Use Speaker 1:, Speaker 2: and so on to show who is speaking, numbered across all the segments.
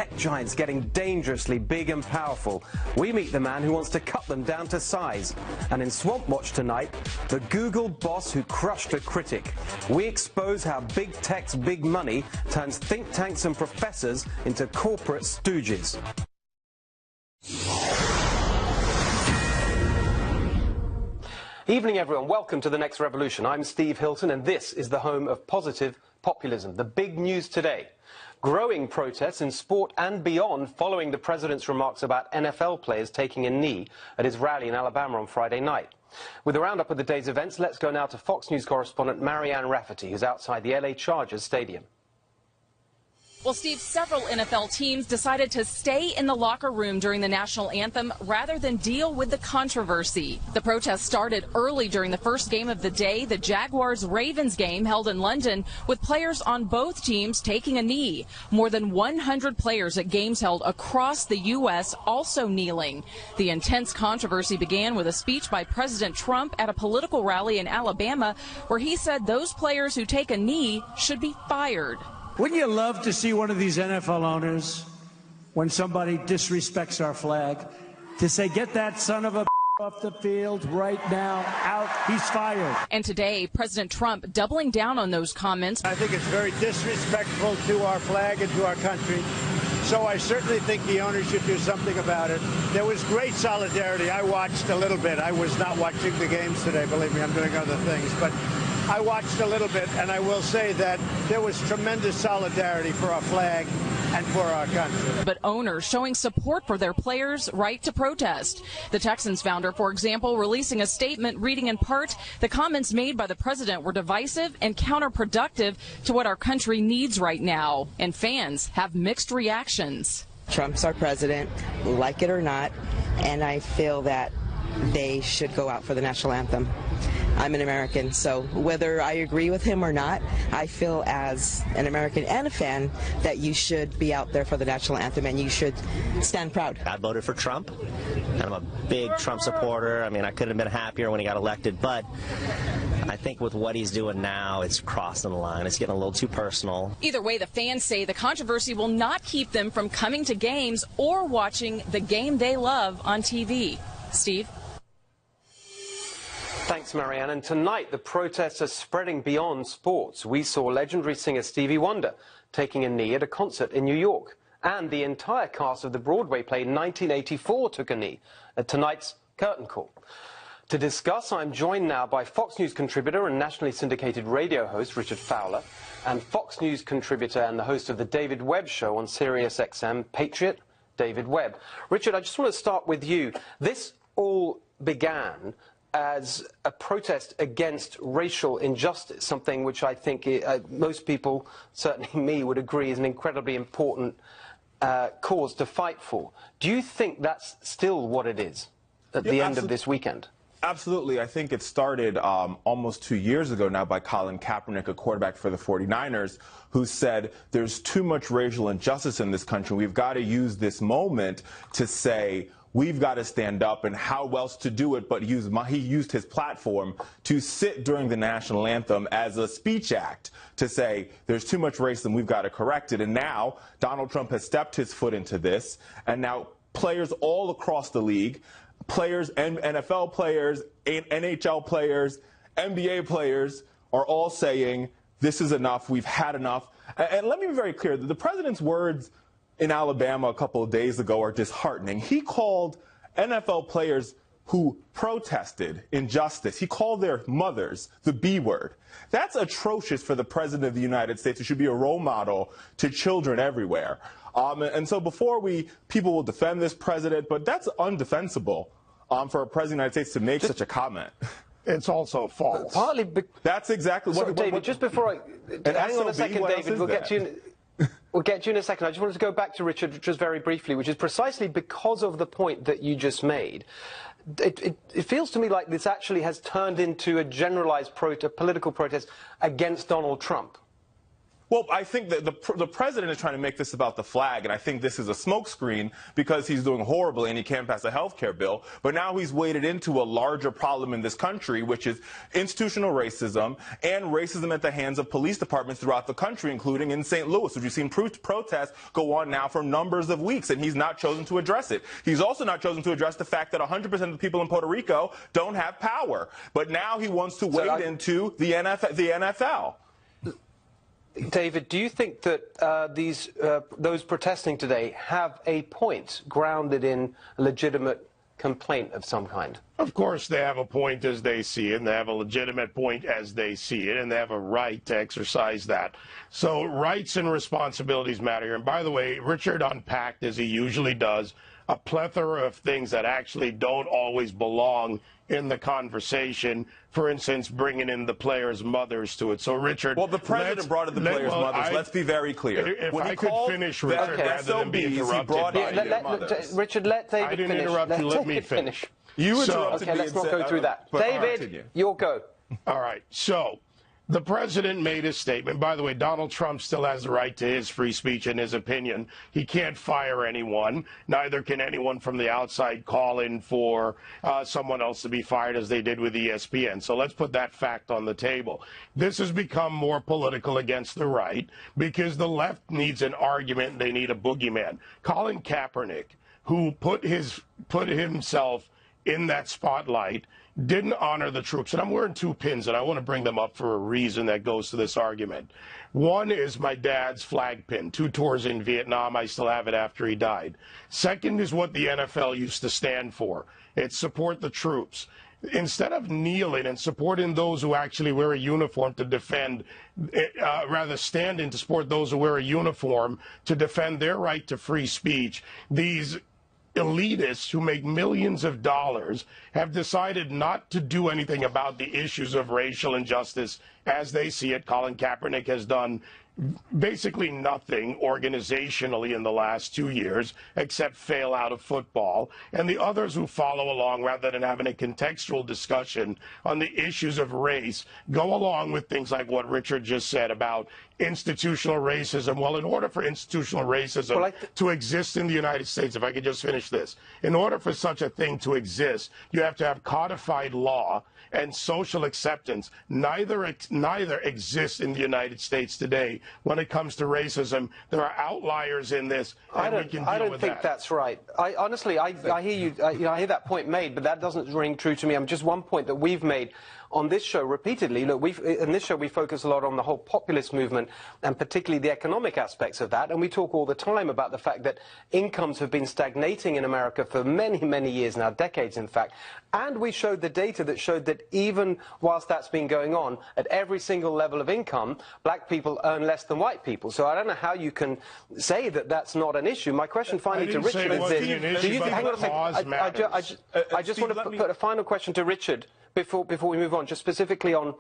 Speaker 1: tech giants getting dangerously big and powerful. We meet the man who wants to cut them down to size. And in Swamp Watch tonight, the Google boss who crushed a critic. We expose how big tech's big money turns think tanks and professors into corporate stooges. Evening, everyone. Welcome to The Next Revolution. I'm Steve Hilton, and this is the home of positive populism. The big news today: growing protests in sport and beyond following the president's remarks about NFL players taking a knee at his rally in Alabama on Friday night. With a roundup of the day's events, let's go now to Fox News correspondent Marianne Rafferty, who's outside the LA Chargers stadium.
Speaker 2: Well, Steve, several NFL teams decided to stay in the locker room during the national anthem rather than deal with the controversy. The protest started early during the first game of the day, the Jaguars-Ravens game held in London, with players on both teams taking a knee. More than 100 players at games held across the U.S. also kneeling. The intense controversy began with a speech by President Trump at a political rally in Alabama, where he said those players who take a knee should be fired.
Speaker 3: Wouldn't you love to see one of these NFL owners, when somebody disrespects our flag, to say, get that son of a off the field right now, out, he's fired.
Speaker 2: And today, President Trump doubling down on those comments.
Speaker 3: I think it's very disrespectful to our flag and to our country. So I certainly think the owners should do something about it. There was great solidarity. I watched a little bit. I was not watching the games today, believe me, I'm doing other things. But I watched a little bit, and I will say that there was tremendous solidarity for our flag and for our country.
Speaker 2: But owners showing support for their players' right to protest. The Texans founder, for example, releasing a statement reading in part, the comments made by the president were divisive and counterproductive to what our country needs right now. And fans have mixed reactions.
Speaker 4: Trump's our president, like it or not, and I feel that they should go out for the national anthem. I'm an American, so whether I agree with him or not, I feel as an American and a fan that you should be out there for the national anthem and you should stand proud.
Speaker 5: I voted for Trump, and I'm a big Trump supporter. I mean, I could have been happier when he got elected, but I think with what he's doing now, it's crossing the line. It's getting a little too personal.
Speaker 2: Either way, the fans say the controversy will not keep them from coming to games or watching the game they love on TV. Steve?
Speaker 1: Thanks, Marianne. And tonight, the protests are spreading beyond sports. We saw legendary singer Stevie Wonder taking a knee at a concert in New York. And the entire cast of the Broadway play 1984 took a knee at tonight's curtain call. To discuss, I'm joined now by Fox News contributor and nationally syndicated radio host Richard Fowler, and Fox News contributor and the host of the David Webb Show on Sirius XM, Patriot David Webb. Richard, I just want to start with you. This all began as a protest against racial injustice, something which I think most people, certainly me, would agree is an incredibly important cause to fight for. Do you think that's still what it is at the end of this weekend?
Speaker 6: Absolutely. I think it started almost 2 years ago now by Colin Kaepernick, a quarterback for the 49ers, who said there's too much racial injustice in this country. We've got to use this moment to say, we've got to stand up, and how else to do it but he used his platform to sit during the national anthem as a speech act to say there's too much racism, we've got to correct it. And now Donald Trump has stepped his foot into this, and now players all across the league, players and NFL players, NHL players, NBA players are all saying this is enough, we've had enough. And let me be very clear, the president's words in Alabama a couple of days ago are disheartening. He called NFL players who protested injustice, he called their mothers the B word. That's atrocious for the president of the United States, who should be a role model to children everywhere. And so before people will defend this president, but that's undefensible for a president of the United States to make such a comment.
Speaker 3: It's also false.
Speaker 1: Partly,
Speaker 6: that's exactly what.
Speaker 1: David, just before hang on a second, David. We'll get to you in a second. I just wanted to go back to Richard just very briefly, which is precisely because of the point that you just made. It feels to me like this actually has turned into a generalized political protest against Donald Trump.
Speaker 6: Well, I think that the president is trying to make this about the flag, and I think this is a smokescreen because he's doing horribly and he can't pass a health care bill. But now he's waded into a larger problem in this country, which is institutional racism and racism at the hands of police departments throughout the country, including in St. Louis, which we've seen protests go on now for numbers of weeks, and he's not chosen to address it. He's also not chosen to address the fact that 100% of the people in Puerto Rico don't have power. But now he wants to wade into the NFL.
Speaker 1: David, do you think that those protesting today have a point grounded in a legitimate complaint of some kind?
Speaker 7: Of course they have a point as they see it, and they have a legitimate point as they see it, and they have a right to exercise that. So rights and responsibilities matter here. And by the way, Richard unpacked, as he usually does, a plethora of things that actually don't always belong in the conversation. For instance, bringing in the players' mothers to it. So, Richard...
Speaker 6: Well, the president brought in the players' mothers. Let's be very clear.
Speaker 7: If I could finish, Richard, rather than be interrupted.
Speaker 1: Richard, let David finish.
Speaker 7: I didn't interrupt you. Let me finish.
Speaker 6: You interrupted me.
Speaker 1: Okay, let's not go through that. David, your go.
Speaker 7: All right. So, the president made a statement. By the way, Donald Trump still has the right to his free speech and his opinion. He can't fire anyone. Neither can anyone from the outside call in for someone else to be fired, as they did with ESPN. So let's put that fact on the table. This has become more political against the right because the left needs an argument. They need a boogeyman. Colin Kaepernick, who put himself in that spotlight, didn't honor the troops. And I'm wearing two pins, and I want to bring them up for a reason that goes to this argument. One is my dad's flag pin, 2 tours in Vietnam. I still have it after he died. Second is what the NFL used to stand for. It's support the troops. Instead of kneeling and supporting those who actually wear a uniform to defend, rather standing to support those who wear a uniform to defend their right to free speech, these elitists who make millions of dollars have decided not to do anything about the issues of racial injustice as they see it. Colin Kaepernick has done basically nothing organizationally in the last 2 years except fail out of football. And the others who follow along, rather than having a contextual discussion on the issues of race, go along with things like what Richard just said about institutional racism. Well, in order for institutional racism to exist in the United States, if I could just finish this, in order for such a thing to exist, you have to have codified law and social acceptance. Neither exists in the United States today when it comes to racism. There are outliers in this, and we can deal with that.
Speaker 1: I don't think that's right. Honestly, I hear you. I hear that point made, but that doesn't ring true to me. Just one point that we've made on this show repeatedly. Look, in this show we focus a lot on the whole populist movement and particularly the economic aspects of that. And we talk all the time about the fact that incomes have been stagnating in America for many, many years now, decades in fact. And we showed the data that showed that even whilst that's been going on, at every single level of income, black people earn less than white people. So I don't know how you can say that that's not an issue. My question finally to Richard is this. Do you think, hang on a second, I just want to put a final question to Richard before we move on, just specifically on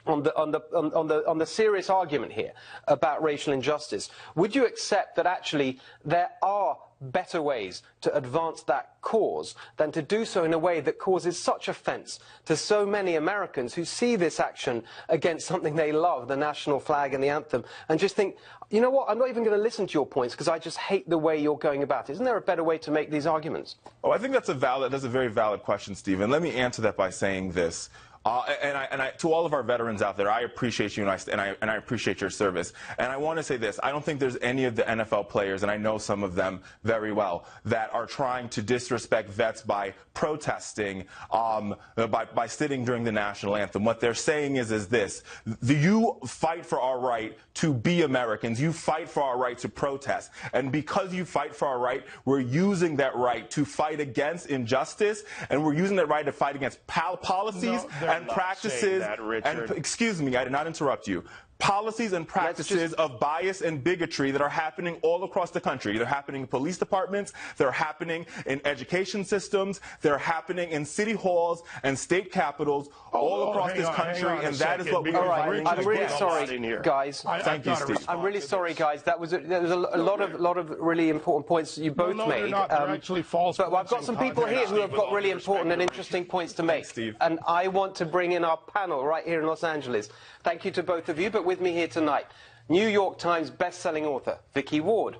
Speaker 1: the serious argument here about racial injustice. Would you accept that actually there are better ways to advance that cause than to do so in a way that causes such offense to so many Americans who see this action against something they love, the national flag and the anthem, and just think, you know what, I'm not even going to listen to your points because I just hate the way you're going about it. Isn't there a better way to make these arguments?
Speaker 6: Oh, I think that's a very valid question, Stephen. Let me answer that by saying this. To all of our veterans out there, I appreciate you and I appreciate your service. And I want to say this: I don't think there's any of the NFL players, and I know some of them very well, that are trying to disrespect vets by protesting, by sitting during the national anthem. What they're saying is this: you fight for our right to be Americans. You fight for our right to protest. And because you fight for our right, we're using that right to fight against injustice, and we're using that right to fight against policies and practices, and excuse me, I did not interrupt you. Policies and practices of bias and bigotry that are happening all across the country. They're happening in police departments, they're happening in education systems, they're happening in city halls and state capitals all across this country, and that is what we're fighting.
Speaker 1: I'm really sorry, guys.
Speaker 6: Thank you, Steve.
Speaker 1: I'm really sorry, guys. There was a lot of really important points you both made.
Speaker 7: They're not. They're actually false.
Speaker 1: But I've got some people here who have got really important and interesting points to make.
Speaker 6: Steve.
Speaker 1: And I want to bring in our panel right here in Los Angeles. Thank you to both of you, but with me here tonight, New York Times best-selling author Vicky Ward,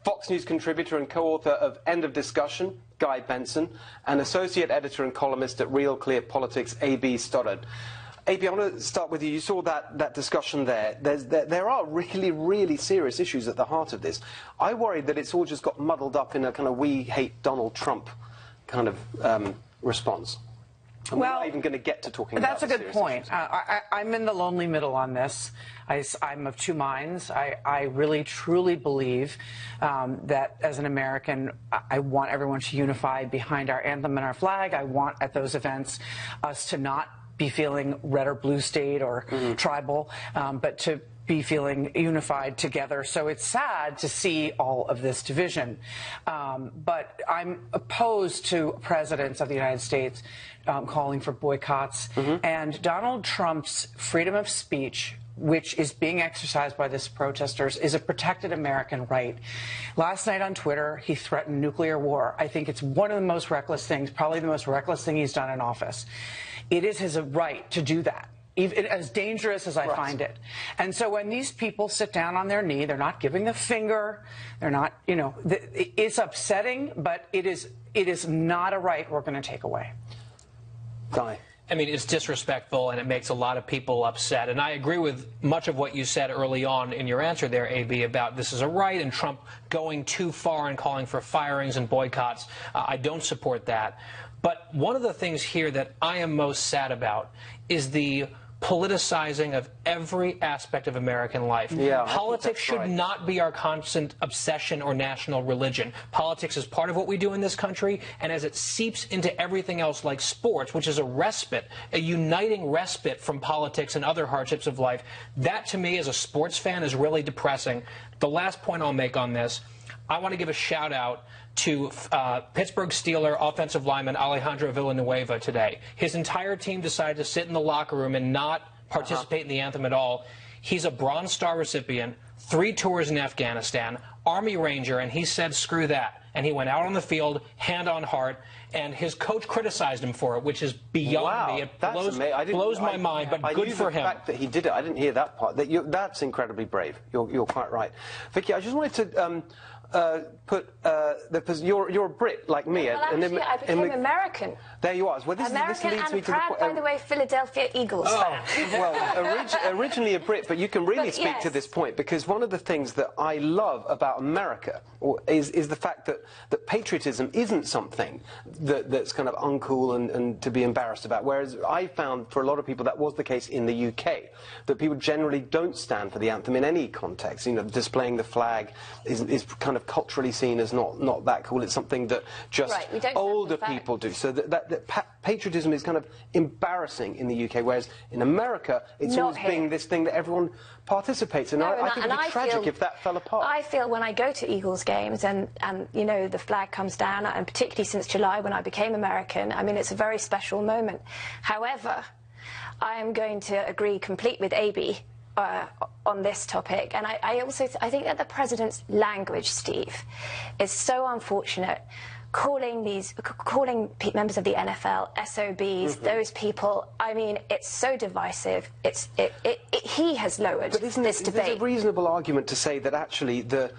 Speaker 1: Fox News contributor and co-author of End of Discussion, Guy Benson, and associate editor and columnist at Real Clear Politics, A.B. Stoddard. A.B., I want to start with you. You saw that discussion there. There are really, really serious issues at the heart of this. I worry that it's all just got muddled up in a kind of we hate Donald Trump kind of response. And we're not even going to get to talking about
Speaker 8: that's a good point. I'm in the lonely middle on this. I'm of two minds. I really, truly believe that as an American, I want everyone to unify behind our anthem and our flag. I want at those events us to not be feeling red or blue state or tribal, but to be feeling unified together. So it's sad to see all of this division. But I'm opposed to presidents of the United States calling for boycotts. And Donald Trump's freedom of speech, which is being exercised by these protesters, is a protected American right. Last night on Twitter, he threatened nuclear war. I think it's one of the most reckless things, probably the most reckless thing he's done in office. It is his right to do that, even as dangerous as I find it. And so when these people sit down on their knee, they're not giving the finger, they're not, you know, it's upsetting, but it is not a right we're going to take away.
Speaker 1: Guy.
Speaker 9: I mean, it's disrespectful, and it makes a lot of people upset. And I agree with much of what you said early on in your answer there, A.B., about this is a right and Trump going too far and calling for firings and boycotts. I don't support that. But one of the things here that I am most sad about is the politicizing of every aspect of American life. Politics should not be our constant obsession or national religion. Politics is part of what we do in this country, and as it seeps into everything else like sports, which is a respite, a uniting respite from politics and other hardships of life, that to me as a sports fan is really depressing. The last point I'll make on this, I want to give a shout out to Pittsburgh Steeler offensive lineman Alejandro Villanueva today. His entire team decided to sit in the locker room and not participate in the anthem at all. He's a Bronze Star recipient, 3 tours in Afghanistan, Army Ranger, and he said, screw that. And he went out on the field, hand on heart, and his coach criticized him for it, which is beyond me. It blows my mind, but good for him.
Speaker 1: The fact that he did it, I didn't hear that part. That's incredibly brave. You're quite right. Vicky, I just wanted to you're a Brit like me.
Speaker 10: Well, actually, I became American.
Speaker 1: There you are. Well, this leads me to the point.
Speaker 10: By the way, Philadelphia Eagles fan.
Speaker 1: Well, originally a Brit, but you can really speak to this point, because one of the things that I love about America is the fact that patriotism isn't something that's kind of uncool and to be embarrassed about. Whereas I found for a lot of people that was the case in the UK, that people generally don't stand for the anthem in any context. You know, displaying the flag is kind of culturally seen as not that cool. It's something that just older people do. So that patriotism is kind of embarrassing in the UK, whereas in America it's always being this thing that everyone participates in. I think it would be tragic if that fell apart.
Speaker 10: I feel when I go to Eagles games and you know, the flag comes down, and particularly since July when I became American, I mean, it's a very special moment. However, I am going to agree completely with A.B. On this topic, and I think that the president's language, Steve, is so unfortunate. Calling members of the NFL SOBs, those people, I mean, it's so divisive. He has lowered this debate.
Speaker 1: There's a reasonable argument to say that actually the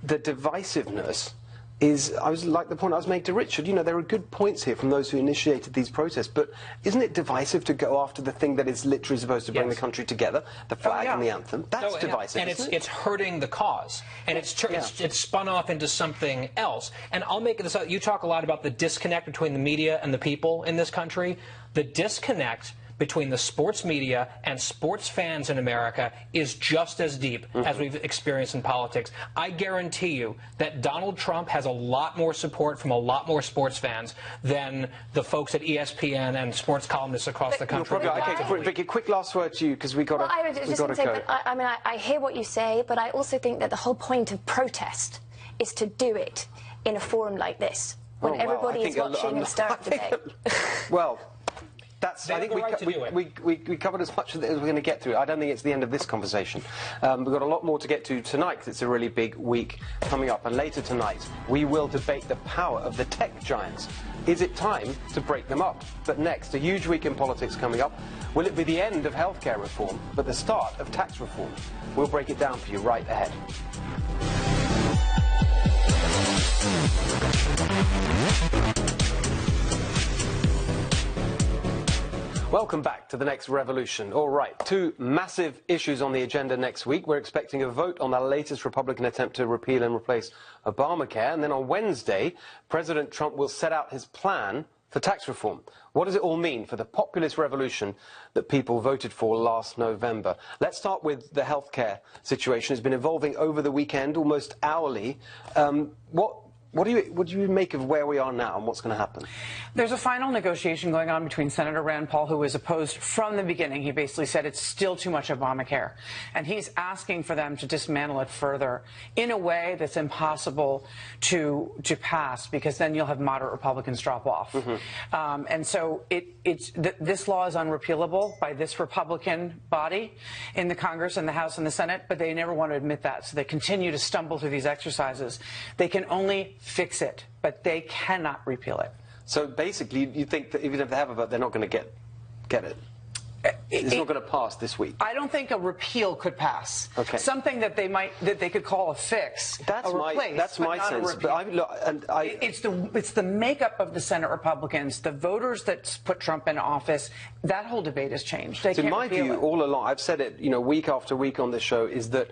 Speaker 1: divisiveness is, I was like the point I was making to Richard, you know, there are good points here from those who initiated these protests, but isn't it divisive to go after the thing that is literally supposed to bring the country together, the flag and the anthem? That's divisive,
Speaker 9: and it's hurting the cause, and it's spun off into something else. And I'll make this out. You talk a lot about the disconnect between the media and the people in this country. The disconnect between the sports media and sports fans in America is just as deep as we've experienced in politics. I guarantee you that Donald Trump has a lot more support from a lot more sports fans than the folks at ESPN and sports columnists across the country.
Speaker 1: Okay, Vicky, quick last word to you, because we got to go.
Speaker 10: I mean, I hear what you say, but I also think that the whole point of protest is to do it in a forum like this, when everybody is watching and stirring debate.
Speaker 1: Well,
Speaker 9: They have the right to do it.
Speaker 1: We covered as much as we're going to get through. I don't think it's the end of this conversation. We've got a lot more to get to tonight because it's a really big week coming up. And later tonight, we will debate the power of the tech giants. Is it time to break them up? But next, a huge week in politics coming up. Will it be the end of healthcare reform, but the start of tax reform? We'll break it down for you right ahead. Welcome back to the next revolution. All right, two massive issues on the agenda next week. We're expecting a vote on the latest Republican attempt to repeal and replace Obamacare. And then on Wednesday, President Trump will set out his plan for tax reform. What does it all mean for the populist revolution that people voted for last November? Let's start with the healthcare situation. It's been evolving over the weekend, almost hourly. What do you make of where we are now and what's going to happen?
Speaker 8: There's a final negotiation going on between Senator Rand Paul, who was opposed from the beginning. He basically said it's still too much Obamacare. And he's asking for them to dismantle it further in a way that's impossible to pass, because then you'll have moderate Republicans drop off. And so this law is unrepealable by this Republican body in the Congress and the House and the Senate, but they never want to admit that. So they continue to stumble through these exercises. They can only fix it, but they cannot repeal it.
Speaker 1: So basically, you think that even if they have a vote, they're not going to get it? It's not going to pass this week.
Speaker 8: I don't think a repeal could pass.
Speaker 1: Okay.
Speaker 8: Something that they could call a fix.
Speaker 1: That's my sense. But
Speaker 8: it's the makeup of the Senate Republicans, the voters that put Trump in office. That whole debate has changed.
Speaker 1: In my view, all along, I've said it, week after week on this show, is that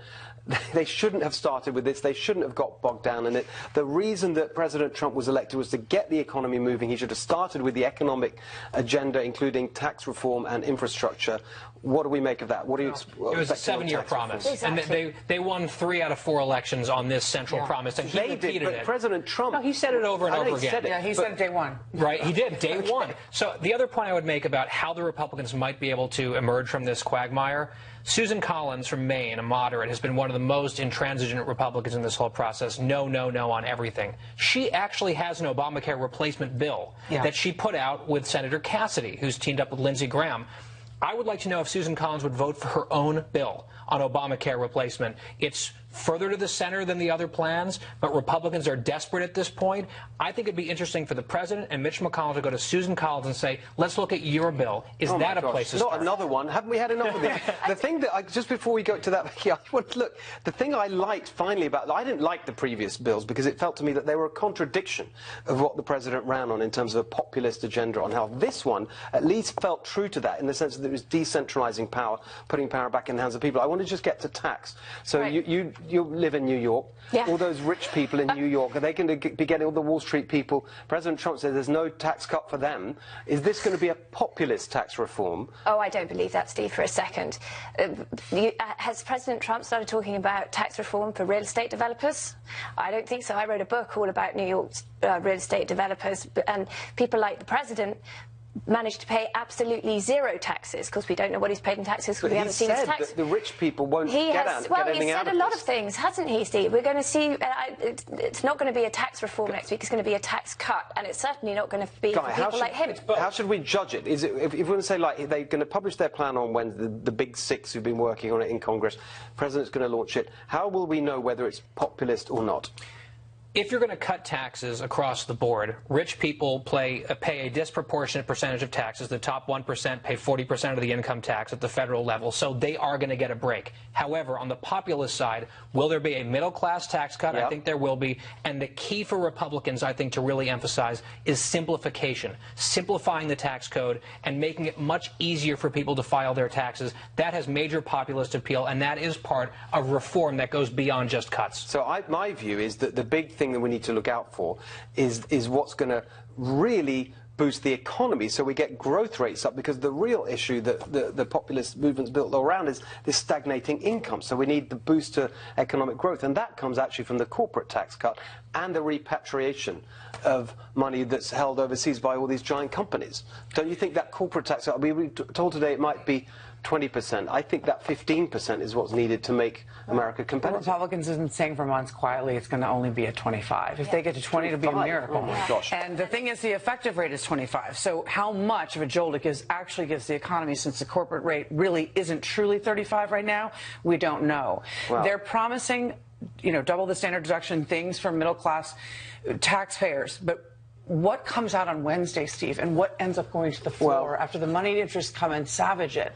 Speaker 1: they shouldn't have started with this. They shouldn't have got bogged down in it. The reason that President Trump was elected was to get the economy moving. He should have started with the economic agenda, including tax reform and infrastructure. What do we make of that? What do you expect?
Speaker 9: It was a 7-year promise. Exactly. And they won 3 out of 4 elections on this central promise. And he repeated it.
Speaker 1: President Trump...
Speaker 9: No, he said it over and over again.
Speaker 8: He said it day one.
Speaker 9: Right, he did, day one. So the other point I would make about how the Republicans might be able to emerge from this quagmire, Susan Collins from Maine, a moderate, has been one of the most intransigent Republicans in this whole process. No, no, no on everything. She actually has an Obamacare replacement bill that she put out with Senator Cassidy, who's teamed up with Lindsey Graham. I would like to know if Susan Collins would vote for her own bill on Obamacare replacement. It's further to the center than the other plans, but Republicans are desperate at this point. I think it'd be interesting for the president and Mitch McConnell to go to Susan Collins and say, let's look at your bill. Is that a place to start?
Speaker 1: Not another one. Haven't we had enough of this? The thing that, just before we go to that, look, the thing I liked finally about, I didn't like the previous bills because it felt to me that they were a contradiction of what the president ran on in terms of a populist agenda on health. This one at least felt true to that in the sense that it was decentralizing power, putting power back in the hands of people. I want to just get to tax. So you live in New York.
Speaker 10: Yeah.
Speaker 1: All those rich people in New York, are they going to be getting all the Wall Street people? President Trump says there's no tax cut for them. Is this going to be a populist tax reform?
Speaker 10: Oh, I don't believe that, Steve, for a second. Has President Trump started talking about tax reform for real estate developers? I don't think so. I wrote a book all about New York's real estate developers, and people like the president managed to pay absolutely zero taxes, because we don't know what he's paid in taxes because we haven't seen his tax.
Speaker 1: That the rich people won't get anything out of this.
Speaker 10: Well, he's said a lot of things, hasn't he, Steve? We're going to see. It's not going to be a tax reform next week. It's going to be a tax cut, and it's certainly not going to be for people like him.
Speaker 1: How should we judge it? Is it if we want to say like they're going to publish their plan on Wednesday, the big 6 who've been working on it in Congress, the president's going to launch it. How will we know whether it's populist or not?
Speaker 9: If you're going to cut taxes across the board, rich people pay a disproportionate percentage of taxes. The top 1% pay 40% of the income tax at the federal level, so they are going to get a break. However, on the populist side, will there be a middle-class tax cut? Yep. I think there will be. And the key for Republicans, I think, to really emphasize is simplification, simplifying the tax code and making it much easier for people to file their taxes. That has major populist appeal, and that is part of reform that goes beyond just cuts. So
Speaker 1: my view is that the big thing that we need to look out for is what's going to really boost the economy so we get growth rates up, because the real issue that the populist movement's built around is this stagnating income. So we need the boost to economic growth, and that comes actually from the corporate tax cut and the repatriation of money that's held overseas by all these giant companies. Don't you think that corporate tax cut, we were told today it might be 20%. I think that 15% is what's needed to make America competitive.
Speaker 8: The Republicans have been saying for months quietly it's going to only be at 25. If they get to 20, it'll be a miracle.
Speaker 1: Oh my gosh.
Speaker 8: And the thing is, the effective rate is 25. So how much of a jolt it actually gives the economy, since the corporate rate really isn't truly 35 right now, we don't know.
Speaker 1: Wow.
Speaker 8: They're promising, double the standard deduction, things for middle class taxpayers, but what comes out on Wednesday, Steve, and what ends up going to the floor after the moneyed interests come and savage it?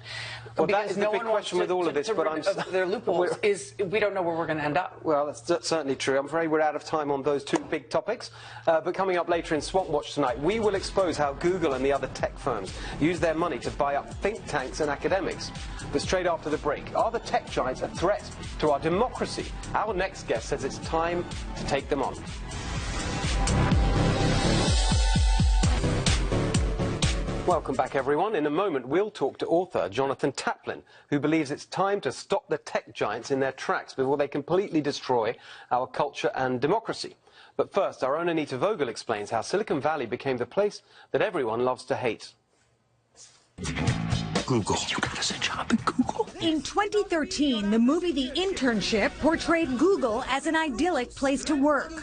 Speaker 1: Well, that is the big question with all of this, but
Speaker 8: their loopholes is we don't know where we're going to end up.
Speaker 1: Well, that's certainly true. I'm afraid we're out of time on those two big topics. But coming up later in Swamp Watch tonight, we will expose how Google and the other tech firms use their money to buy up think tanks and academics. But straight after the break, are the tech giants a threat to our democracy? Our next guest says it's time to take them on. Welcome back, everyone. In a moment, we'll talk to author Jonathan Taplin, who believes it's time to stop the tech giants in their tracks before they completely destroy our culture and democracy. But first, our own Anita Vogel explains how Silicon Valley became the place that everyone loves to hate.
Speaker 11: Google. You got us a job at Google?
Speaker 12: In 2013, the movie The Internship portrayed Google as an idyllic place to work.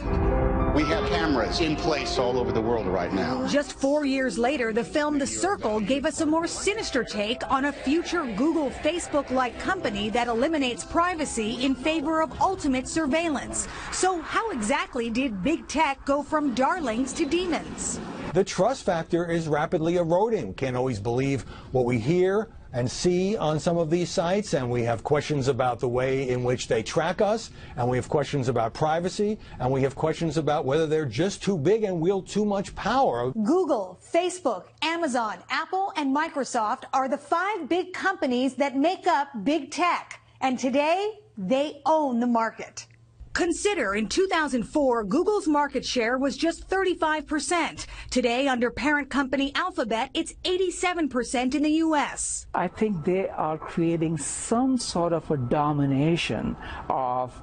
Speaker 11: We have cameras in place all over the world right now.
Speaker 12: Just 4 years later, the film The Circle gave us a more sinister take on a future Google Facebook-like company that eliminates privacy in favor of ultimate surveillance. So how exactly did big tech go from darlings to demons?
Speaker 13: The trust factor is rapidly eroding. Can't always believe what we hear and see on some of these sites, and we have questions about the way in which they track us, and we have questions about privacy, and we have questions about whether they're just too big and wield too much power.
Speaker 12: Google, Facebook, Amazon, Apple, and Microsoft are the 5 big companies that make up big tech, and today they own the market. Consider, in 2004, Google's market share was just 35%. Today, under parent company Alphabet, it's 87% in the U.S.
Speaker 14: I think they are creating some sort of a domination of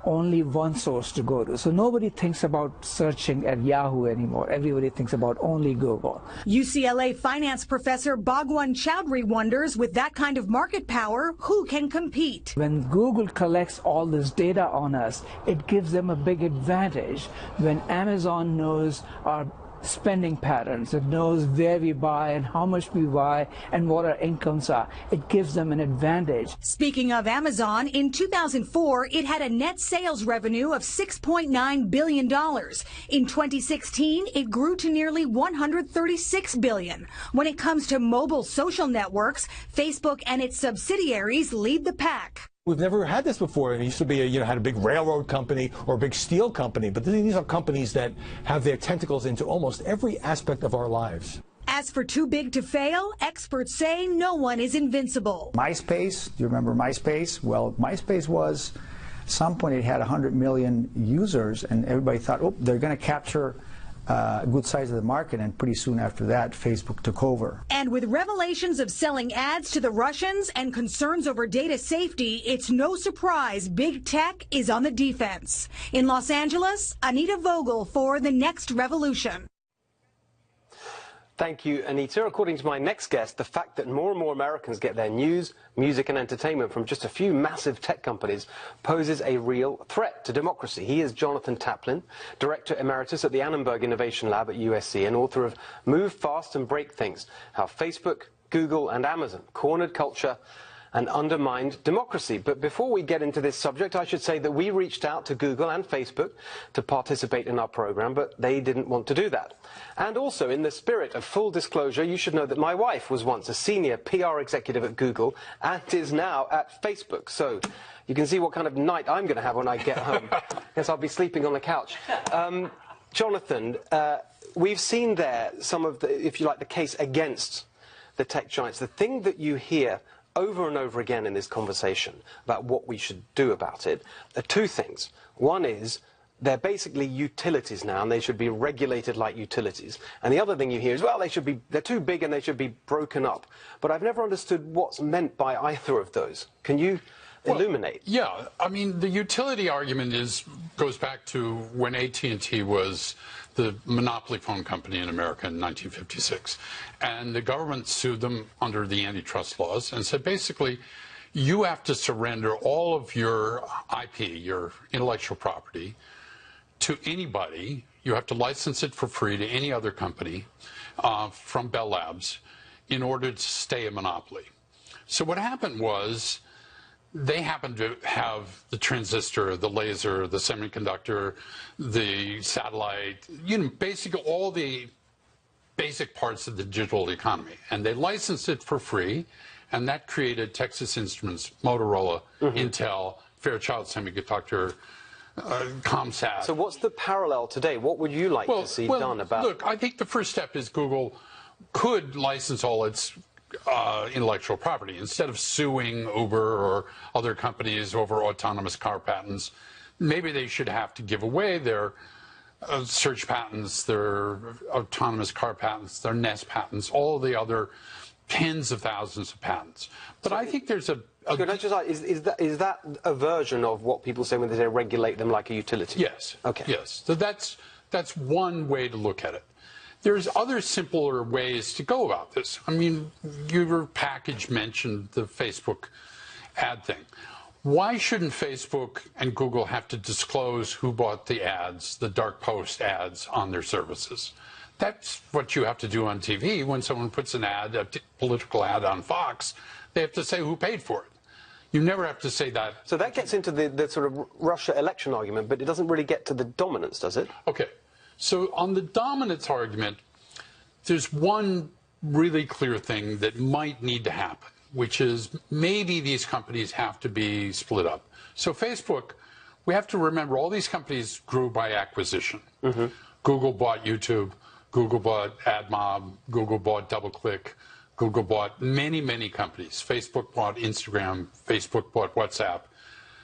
Speaker 14: only one source to go to. So nobody thinks about searching at Yahoo anymore. Everybody thinks about only Google.
Speaker 12: UCLA finance professor Bhagwan Chowdhury wonders, with that kind of market power, who can compete?
Speaker 14: When Google collects all this data on us, it gives them a big advantage. When Amazon knows our spending patterns, it knows where we buy and how much we buy and what our incomes are, it gives them an advantage.
Speaker 12: Speaking of Amazon, in 2004, it had a net sales revenue of $6.9 billion. In 2016, it grew to nearly $136 billion. When it comes to mobile social networks, Facebook and its subsidiaries lead the pack.
Speaker 13: We've never had this before. It used to be, had a big railroad company or a big steel company, but these are companies that have their tentacles into almost every aspect of our lives.
Speaker 12: As for too big to fail, experts say no one is invincible.
Speaker 15: MySpace, do you remember MySpace? Well, MySpace was, at some point it had 100 million users, and everybody thought, oh, they're going to capture a good size of the market, and pretty soon after that, Facebook took over.
Speaker 12: And with revelations of selling ads to the Russians and concerns over data safety, it's no surprise big tech is on the defense. In Los Angeles, Anita Vogel for The Next Revolution.
Speaker 1: Thank you, Anita. According to my next guest, the fact that more and more Americans get their news, music and entertainment from just a few massive tech companies poses a real threat to democracy. He is Jonathan Taplin, Director Emeritus at the Annenberg Innovation Lab at USC and author of Move Fast and Break Things, How Facebook, Google and Amazon Cornered Culture and Undermined Democracy. But before we get into this subject, I should say that we reached out to Google and Facebook to participate in our program, but they didn't want to do that. And also, in the spirit of full disclosure, you should know that my wife was once a senior PR executive at Google and is now at Facebook. So you can see what kind of night I'm going to have when I get home. Guess I'll be sleeping on the couch. Jonathan, we've seen there some of the, if you like, the case against the tech giants. The thing that you hear over and over again in this conversation about what we should do about it are two things. One is they're basically utilities now, and they should be regulated like utilities. And the other thing you hear is, well, they're too big and they should be broken up. But I've never understood what's meant by either of those. Can you illuminate?
Speaker 16: Yeah, I mean, the utility argument goes back to when AT&T was the monopoly phone company in America in 1956. And the government sued them under the antitrust laws and said, basically, you have to surrender all of your IP, your intellectual property, to anybody. You have to license it for free to any other company from Bell Labs in order to stay a monopoly. So what happened was they happened to have the transistor, the laser, the semiconductor, the satellite, basically all the basic parts of the digital economy. And they licensed it for free, and that created Texas Instruments, Motorola, Intel, Fairchild Semiconductor, ComSat.
Speaker 1: So what's the parallel today? What would you like to see done about it?
Speaker 16: Look, I think the first step is Google could license all its intellectual property. Instead of suing Uber or other companies over autonomous car patents, maybe they should have to give away their search patents, their autonomous car patents, their Nest patents, all the other tens of thousands of patents. But I think there's
Speaker 1: is that a version of what people say when they say regulate them like a utility?
Speaker 16: Yes.
Speaker 1: Okay.
Speaker 16: Yes. So that's one way to look at it. There's other simpler ways to go about this. I mean, your package mentioned the Facebook ad thing. Why shouldn't Facebook and Google have to disclose who bought the ads, the dark post ads on their services? That's what you have to do on TV. When someone puts an ad, a political ad on Fox, they have to say who paid for it. You never have to say that.
Speaker 1: So that gets into the sort of Russia election argument, but it doesn't really get to the dominance, does it?
Speaker 16: Okay. So on the dominance argument, there's one really clear thing that might need to happen, which is maybe these companies have to be split up. So Facebook, we have to remember all these companies grew by acquisition. Google bought YouTube, Google bought AdMob, Google bought DoubleClick, Google bought many, many companies. Facebook bought Instagram, Facebook bought WhatsApp.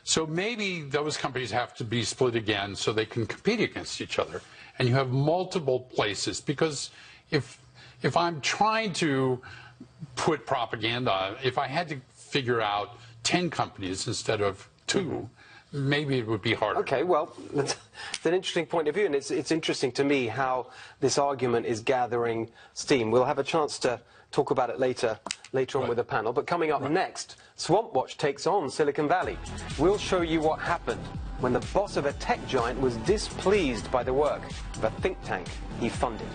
Speaker 16: So maybe those companies have to be split again so they can compete against each other. And you have multiple places, because if I'm trying to put propaganda, if I had to figure out 10 companies instead of 2, maybe it would be harder.
Speaker 1: Okay, well, it's an interesting point of view, and it's interesting to me how this argument is gathering steam. We'll have a chance to talk about it later on with the panel. But coming up next, Swamp Watch takes on Silicon Valley. We'll show you what happened when the boss of a tech giant was displeased by the work of a think tank he funded.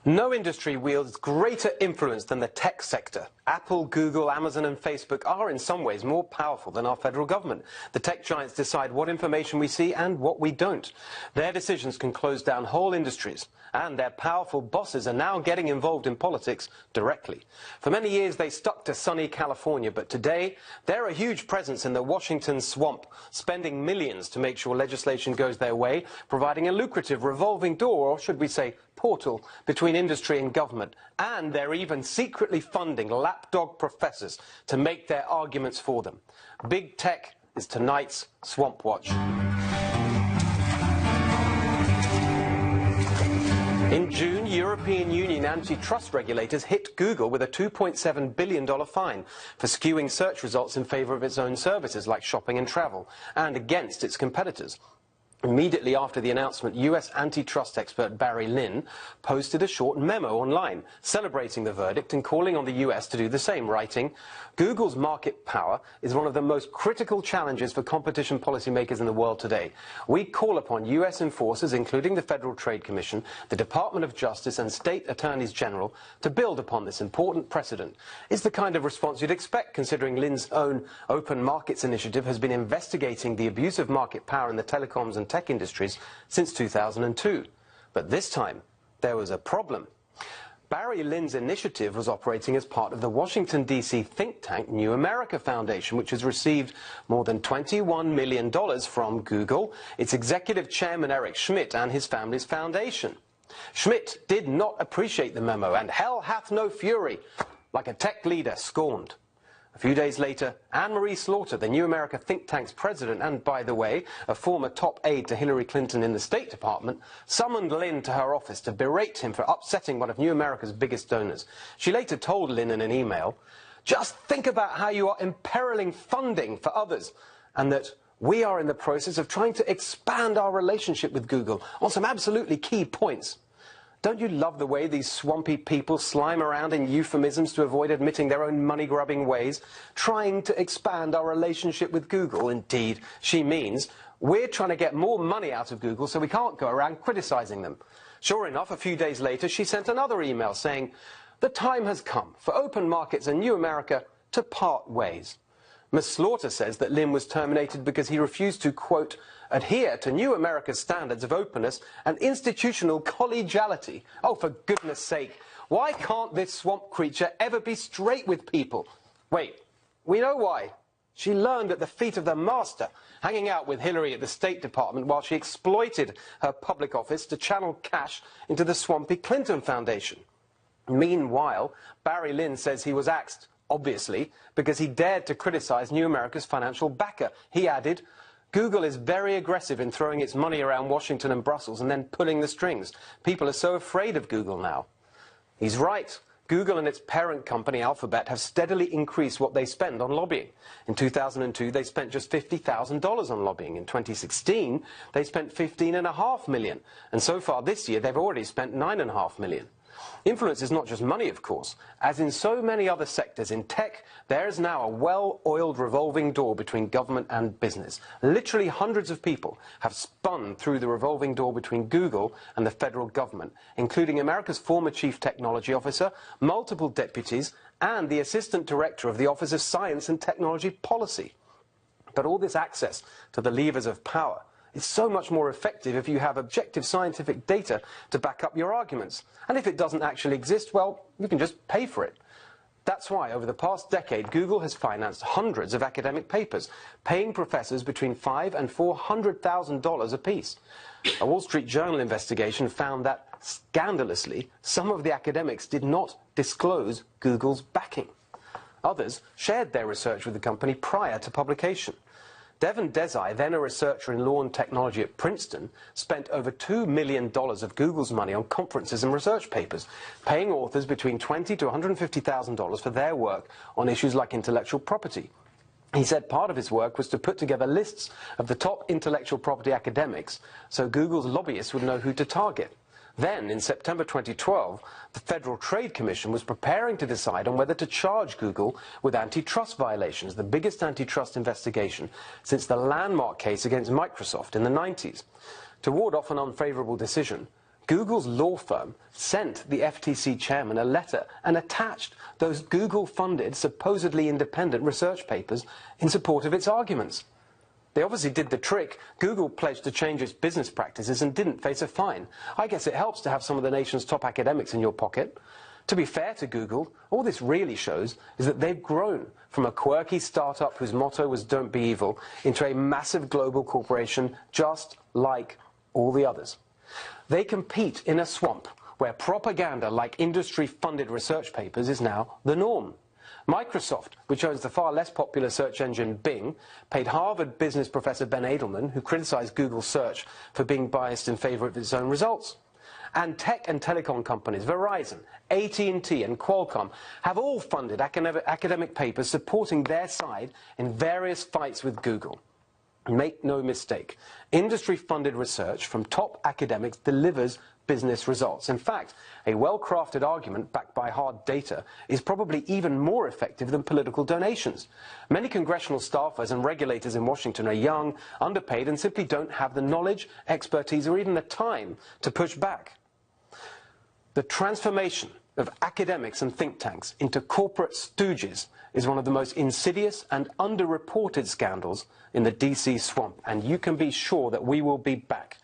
Speaker 1: No industry wields greater influence than the tech sector. Apple, Google, Amazon and Facebook are in some ways more powerful than our federal government. The tech giants decide what information we see and what we don't. Their decisions can close down whole industries, and their powerful bosses are now getting involved in politics directly. For many years they stuck to sunny California, but today they're a huge presence in the Washington swamp, spending millions to make sure legislation goes their way, providing a lucrative revolving door, or should we say portal, between industry and government. And they're even secretly funding lapdog professors to make their arguments for them. Big Tech is tonight's Swamp Watch. In June, European Union antitrust regulators hit Google with a $2.7 billion fine for skewing search results in favor of its own services like shopping and travel, and against its competitors. Immediately after the announcement, US antitrust expert Barry Lin posted a short memo online celebrating the verdict and calling on the US to do the same, writing, "Google's market power is one of the most critical challenges for competition policymakers in the world today. We call upon US enforcers, including the Federal Trade Commission, the Department of Justice and state attorneys general, to build upon this important precedent." It's the kind of response you'd expect, considering Lin's own Open Markets Initiative has been investigating the abuse of market power in the telecoms and tech industries since 2002. But this time, there was a problem. Barry Lin's initiative was operating as part of the Washington, D.C. think tank New America Foundation, which has received more than $21 million from Google, its executive chairman Eric Schmidt, and his family's foundation. Schmidt did not appreciate the memo, and hell hath no fury, like a tech leader scorned. A few days later, Anne-Marie Slaughter, the New America think tank's president, and, by the way, a former top aide to Hillary Clinton in the State Department, summoned Lin to her office to berate him for upsetting one of New America's biggest donors. She later told Lin in an email, Just think about how you are imperiling funding for others, and that we are in the process of trying to expand our relationship with Google on some absolutely key points. Don't you love the way these swampy people slime around in euphemisms to avoid admitting their own money-grubbing ways, trying to expand our relationship with Google? Indeed, she means we're trying to get more money out of Google so we can't go around criticizing them. Sure enough, a few days later, she sent another email saying, "The time has come for open markets and New America to part ways." Ms. Slaughter says that Lim was terminated because he refused to, quote, "adhere to New America's standards of openness and institutional collegiality." Oh, for goodness sake, why can't this swamp creature ever be straight with people? Wait, we know why. She learned at the feet of the master, hanging out with Hillary at the State Department while she exploited her public office to channel cash into the swampy Clinton Foundation. Meanwhile, Barry Lynn says he was axed, obviously, because he dared to criticize New America's financial backer. He added, "Google is very aggressive in throwing its money around Washington and Brussels and then pulling the strings. People are so afraid of Google now." He's right. Google and its parent company, Alphabet, have steadily increased what they spend on lobbying. In 2002, they spent just $50,000 on lobbying. In 2016, they spent $15.5 million. And so far this year, they've already spent $9.5 million. Influence is not just money, of course. As in so many other sectors, in tech, there is now a well-oiled revolving door between government and business. Literally hundreds of people have spun through the revolving door between Google and the federal government, including America's former chief technology officer, multiple deputies, and the assistant director of the Office of Science and Technology Policy. But all this access to the levers of power is so much more effective if you have objective scientific data to back up your arguments. And if it doesn't actually exist, well, you can just pay for it. That's why, over the past decade, Google has financed hundreds of academic papers, paying professors between $500,000 and $400,000 apiece. A Wall Street Journal investigation found that, scandalously, some of the academics did not disclose Google's backing. Others shared their research with the company prior to publication. Devon Desai, then a researcher in law and technology at Princeton, spent over $2 million of Google's money on conferences and research papers, paying authors between $20,000 to $150,000 for their work on issues like intellectual property. He said part of his work was to put together lists of the top intellectual property academics so Google's lobbyists would know who to target. Then, in September 2012, the Federal Trade Commission was preparing to decide on whether to charge Google with antitrust violations, the biggest antitrust investigation since the landmark case against Microsoft in the 90s. To ward off an unfavorable decision, Google's law firm sent the FTC chairman a letter and attached those Google-funded, supposedly independent research papers in support of its arguments. They obviously did the trick. Google pledged to change its business practices and didn't face a fine. I guess it helps to have some of the nation's top academics in your pocket. To be fair to Google, all this really shows is that they've grown from a quirky startup whose motto was "Don't be evil" into a massive global corporation just like all the others. They compete in a swamp where propaganda like industry-funded research papers is now the norm. Microsoft, which owns the far less popular search engine Bing, paid Harvard business professor Ben Edelman, who criticized Google search for being biased in favor of its own results. And tech and telecom companies, Verizon, AT&T and Qualcomm, have all funded academic papers supporting their side in various fights with Google. Make no mistake, industry-funded research from top academics delivers business results. In fact, a well-crafted argument backed by hard data is probably even more effective than political donations. Many congressional staffers and regulators in Washington are young, underpaid, and simply don't have the knowledge, expertise, or even the time to push back. The transformation of academics and think tanks into corporate stooges is one of the most insidious and underreported scandals in the DC swamp, and you can be sure that we will be back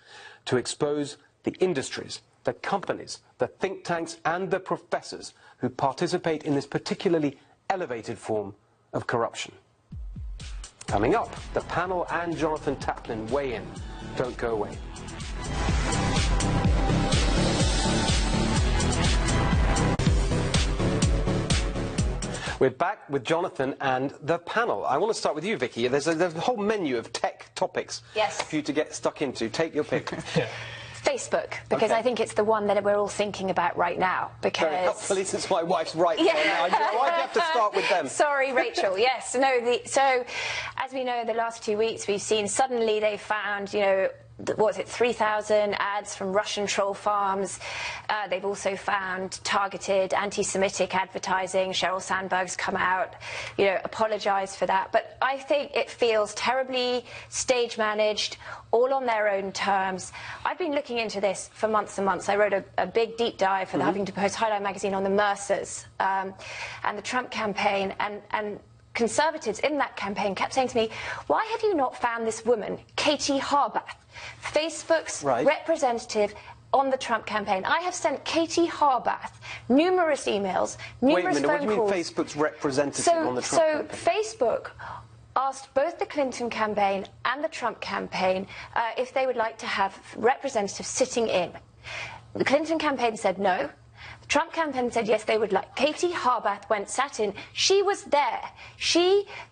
Speaker 1: to expose the industries, the companies, the think tanks, and the professors who participate in this particularly elevated form of corruption. Coming up, the panel and Jonathan Taplin weigh in. Don't go away. We're back with Jonathan and the panel. I want to start with you, Vicky. There's a whole menu of tech topics for you to get stuck into. Take your pick.
Speaker 10: Facebook, because I think it's the one that we're all thinking about right now. Because
Speaker 1: very helpful, since my wife's right there now. Why do you have to start with them?
Speaker 10: Sorry, Rachel. Yes, no. So, as we know, the last 2 weeks we've seen suddenly they found, you know, what was it, 3,000 ads from Russian troll farms. They've also found targeted anti-Semitic advertising. Sheryl Sandberg's come out, you know, apologized for that. But I think it feels terribly stage managed, all on their own terms. I've been looking into this for months and months. I wrote a big deep dive for the Huffington Post Highlight magazine on the Mercers and the Trump campaign, and Conservatives in that campaign kept saying to me, why have you not found this woman, Katie Harbath, Facebook's representative on the Trump campaign? I have sent Katie Harbath numerous emails, numerous phone calls. Wait a minute, what do you mean Facebook's representative on the Trump campaign? So Facebook asked both the Clinton campaign and the Trump campaign if they would like to have representatives sitting in. The Clinton campaign said no. The Trump campaign said yes, they would like. Katie Harbath sat in. She was there.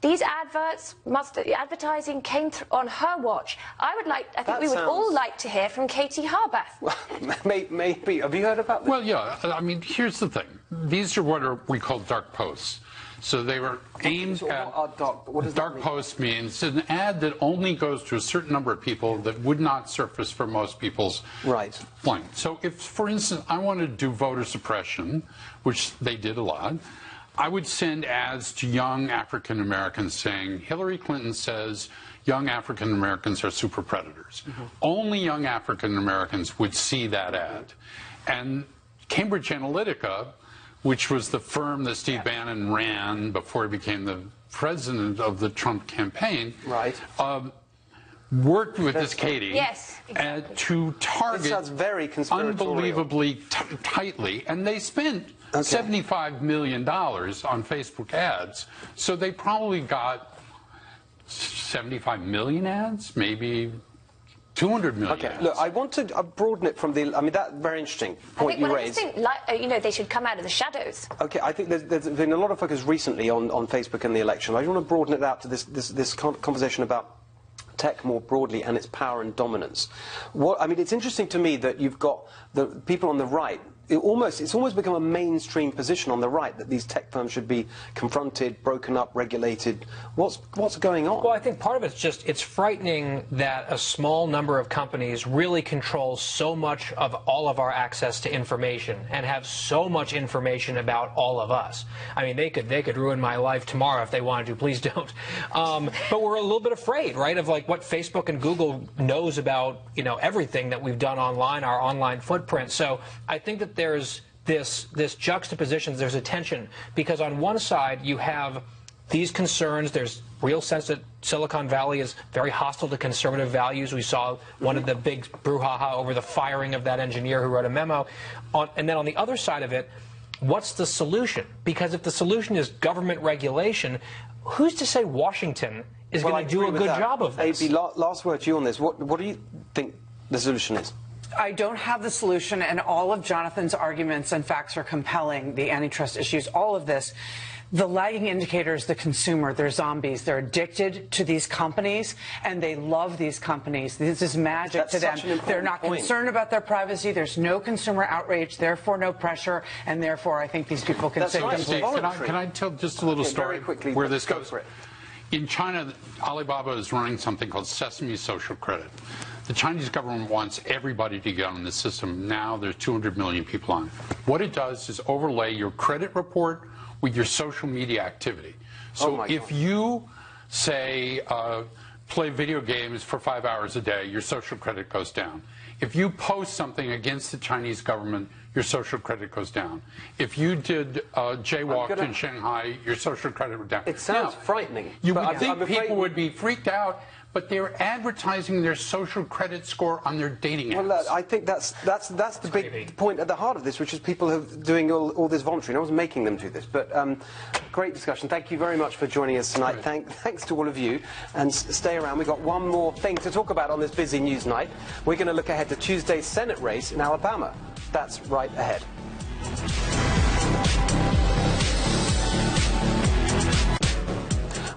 Speaker 10: These advertising came on her watch. I think we would all like to hear from Katie Harbath.
Speaker 1: Well, maybe. Have you heard about this?
Speaker 16: Well, yeah. I mean, here's the thing. These are what we call dark posts. So they were aimed at dark post means an ad that only goes to a certain number of people that would not surface for most people's blind. So if, for instance, I wanted to do voter suppression, which they did a lot, I would send ads to young African Americans saying, Hillary Clinton says young African Americans are super predators. Only young African Americans would see that ad. And Cambridge Analytica, which was the firm that Steve Bannon ran before he became the president of the Trump campaign, worked with this Katie to target unbelievably tightly, and they spent $75 million on Facebook ads. So they probably got 75 million ads, maybe 200 million.
Speaker 1: Okay, look, I want to broaden it from the. I mean, that very interesting point you raised.
Speaker 10: I think, you know, they should come out of the shadows.
Speaker 1: Okay, I think there's been a lot of focus recently on Facebook and the election. I want to broaden it out to this conversation about tech more broadly and its power and dominance. I mean, it's interesting to me that you've got the people on the right. It's almost become a mainstream position on the right that these tech firms should be confronted, broken up, regulated. What's going on?
Speaker 9: Well, I think part of it's just it's frightening that a small number of companies really control so much of all of our access to information and have so much information about all of us. I mean, they could ruin my life tomorrow if they wanted to. Please don't. But we're a little bit afraid, right, of like what Facebook and Google knows about, you know, everything that we've done online, our online footprint. So I think that there's this juxtaposition, there's a tension, because on one side you have these concerns, there's real sense that Silicon Valley is very hostile to conservative values. We saw one of the big brouhaha over the firing of that engineer who wrote a memo. And then on the other side of it, what's the solution? Because if the solution is government regulation, who's to say Washington is going to do a good job of this?
Speaker 1: AB, last word to you on this. What do you think the solution is?
Speaker 8: I don't have the solution, and all of Jonathan's arguments and facts are compelling, the antitrust issues, all of this. The lagging indicators, the consumer, they're zombies. They're addicted to these companies, and they love these companies. This is magic to them. They're not concerned about their privacy. There's no consumer outrage, therefore no pressure, and therefore I think these people can save themselves.
Speaker 16: Can I tell just a little story where this goes? In China, Alibaba is running something called Sesame Social Credit. The Chinese government wants everybody to get on the system. Now there's 200 million people on it. What it does is overlay your credit report with your social media activity. So if you, say, play video games for 5 hours a day, your social credit goes down. If you post something against the Chinese government, your social credit goes down. If you did jaywalk in Shanghai, your social credit would down.
Speaker 1: It sounds frightening.
Speaker 16: You would think people would be freaked out, but they're advertising their social credit score on their dating apps.
Speaker 1: Well, I think that's the big point at the heart of this, which is people are doing all this voluntary. No one's making them do this. But great discussion. Thank you very much for joining us tonight. Thanks to all of you. And stay around. We've got one more thing to talk about on this busy news night. We're going to look ahead to Tuesday's Senate race in Alabama. That's right ahead.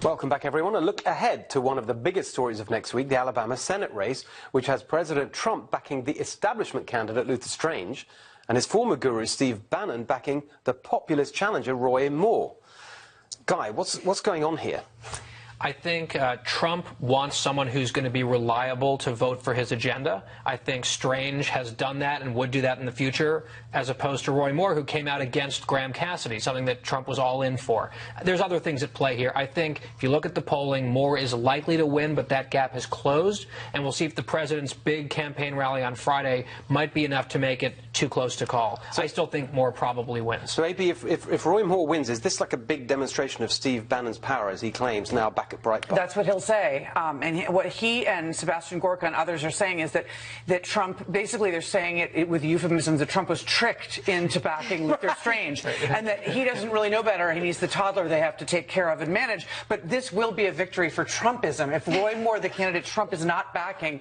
Speaker 1: Welcome back, everyone. A look ahead to one of the biggest stories of next week, the Alabama Senate race, which has President Trump backing the establishment candidate Luther Strange and his former guru Steve Bannon backing the populist challenger Roy Moore. Guy, what's going on here?
Speaker 9: I think Trump wants someone who's going to be reliable to vote for his agenda. I think Strange has done that and would do that in the future, as opposed to Roy Moore, who came out against Graham Cassidy, something that Trump was all in for. There's other things at play here. I think if you look at the polling, Moore is likely to win, but that gap has closed, and we'll see if the president's big campaign rally on Friday might be enough to make it too close to call. So I still think Moore probably wins.
Speaker 1: So, AB, if Roy Moore wins, is this like a big demonstration of Steve Bannon's power, as he claims, now back at Breitbart?
Speaker 8: That's what he'll say. What he and Sebastian Gorka and others are saying is that Trump, basically they're saying it with euphemisms, that Trump was tricked into backing Luther Strange, and that he doesn't really know better, and he's the toddler they have to take care of and manage. But this will be a victory for Trumpism. If Roy Moore, the candidate Trump is not backing,